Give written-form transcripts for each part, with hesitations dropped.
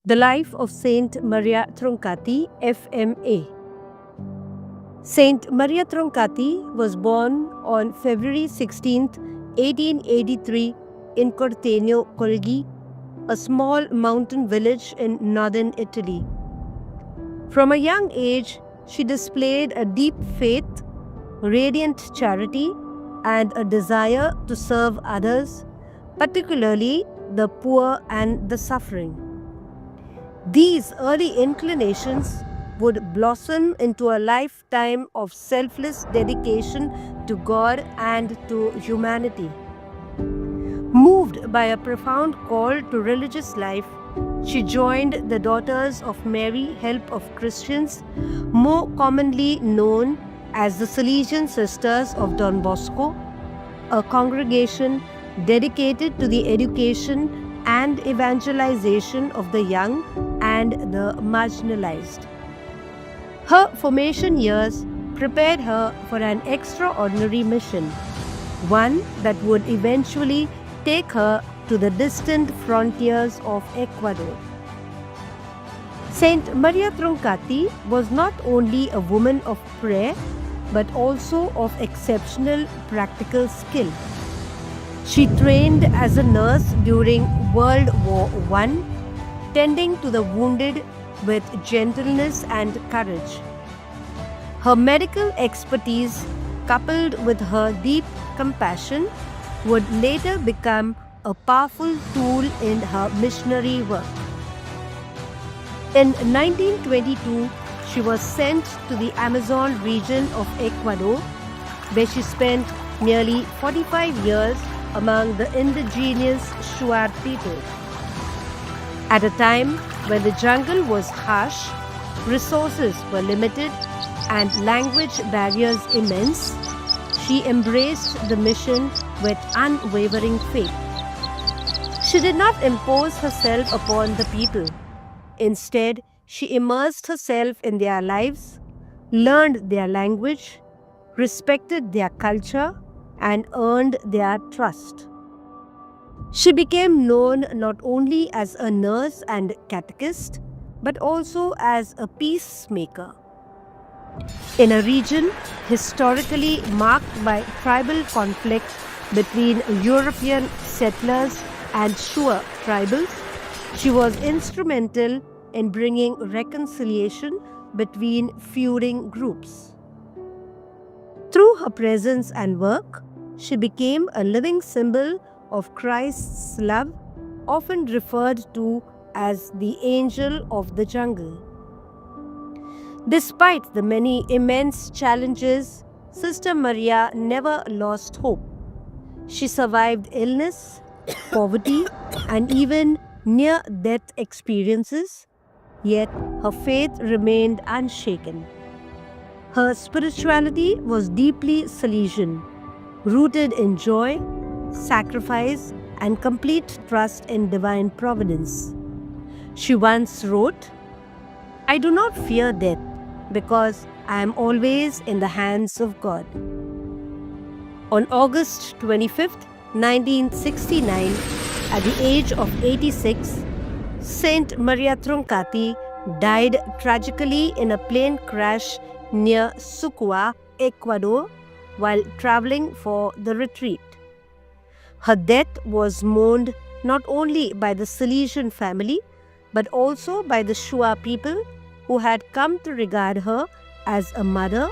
The Life of Saint Maria Troncatti, FMA. Saint Maria Troncatti was born on February 16, 1883 in Cortegno, Colgi, a small mountain village in northern Italy. From a young age, she displayed a deep faith, radiant charity, and a desire to serve others, particularly the poor and the suffering. These early inclinations would blossom into a lifetime of selfless dedication to God and to humanity. Moved by a profound call to religious life, she joined the Daughters of Mary Help of Christians, more commonly known as the Salesian Sisters of Don Bosco, a congregation dedicated to the education and evangelization of the young and the marginalized. Her formation years prepared her for an extraordinary mission, one that would eventually take her to the distant frontiers of Ecuador. Saint Maria Troncatti was not only a woman of prayer, but also of exceptional practical skill. She trained as a nurse during World War I, tending to the wounded with gentleness and courage. Her medical expertise, coupled with her deep compassion, would later become a powerful tool in her missionary work. In 1922, she was sent to the Amazon region of Ecuador, where she spent nearly 45 years among the indigenous Shuar people. At a time when the jungle was harsh, resources were limited, and language barriers immense, she embraced the mission with unwavering faith. She did not impose herself upon the people. Instead, she immersed herself in their lives, learned their language, respected their culture, and earned their trust. She became known not only as a nurse and catechist, but also as a peacemaker. In a region historically marked by tribal conflict between European settlers and Shuar tribals, she was instrumental in bringing reconciliation between feuding groups. Through her presence and work, she became a living symbol of Christ's love, often referred to as the angel of the jungle. Despite the many immense challenges, Sister Maria never lost hope. She survived illness, poverty, and even near-death experiences, yet her faith remained unshaken. Her spirituality was deeply Salesian, rooted in joy, sacrifice, and complete trust in divine providence. She once wrote, "I do not fear death because I am always in the hands of God." On August 25, 1969, at the age of 86, Saint Maria Troncatti died tragically in a plane crash near Sucua, Ecuador, while traveling for the retreat. Her death was mourned not only by the Salesian family, but also by the Shuar people who had come to regard her as a mother,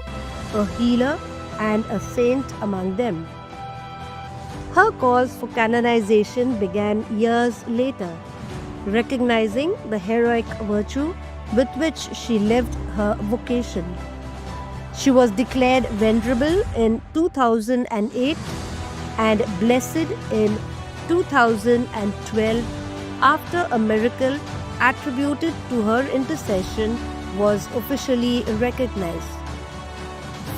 a healer, and a saint among them. Her cause for canonization began years later, recognizing the heroic virtue with which she lived her vocation. She was declared venerable in 2008 and blessed in 2012 after a miracle attributed to her intercession was officially recognized.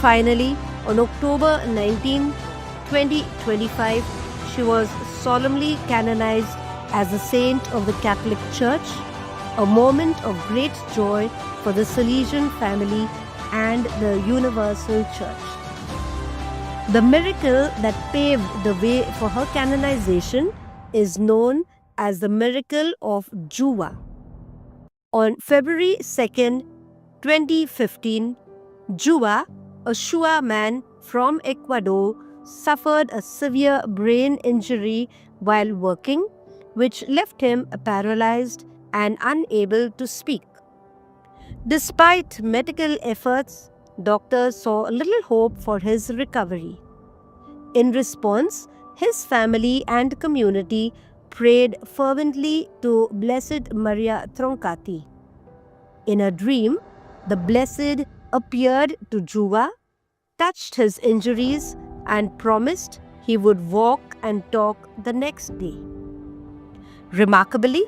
Finally, on October 19, 2025, she was solemnly canonized as a saint of the Catholic Church, a moment of great joy for the Salesian family and the Universal Church. The miracle that paved the way for her canonization is known as the miracle of Juwa. On February 2nd, 2015, Jua, a Shua man from Ecuador, suffered a severe brain injury while working, which left him paralyzed and unable to speak. Despite medical efforts, doctors saw little hope for his recovery. In response, his family and community prayed fervently to Blessed Maria Troncatti. In a dream, the Blessed appeared to Jua, touched his injuries, and promised he would walk and talk the next day. Remarkably,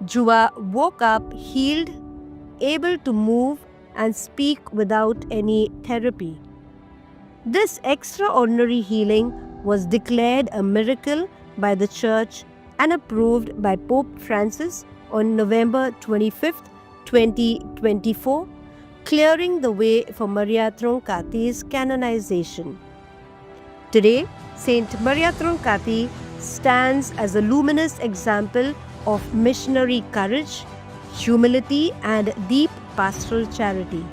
Jua woke up healed, able to move and speak without any therapy. This extraordinary healing was declared a miracle by the Church and approved by Pope Francis on November 25th, 2024, clearing the way for Maria Troncatti's canonization. Today, Saint Maria Troncatti stands as a luminous example of missionary courage, humility, and deep pastoral charity.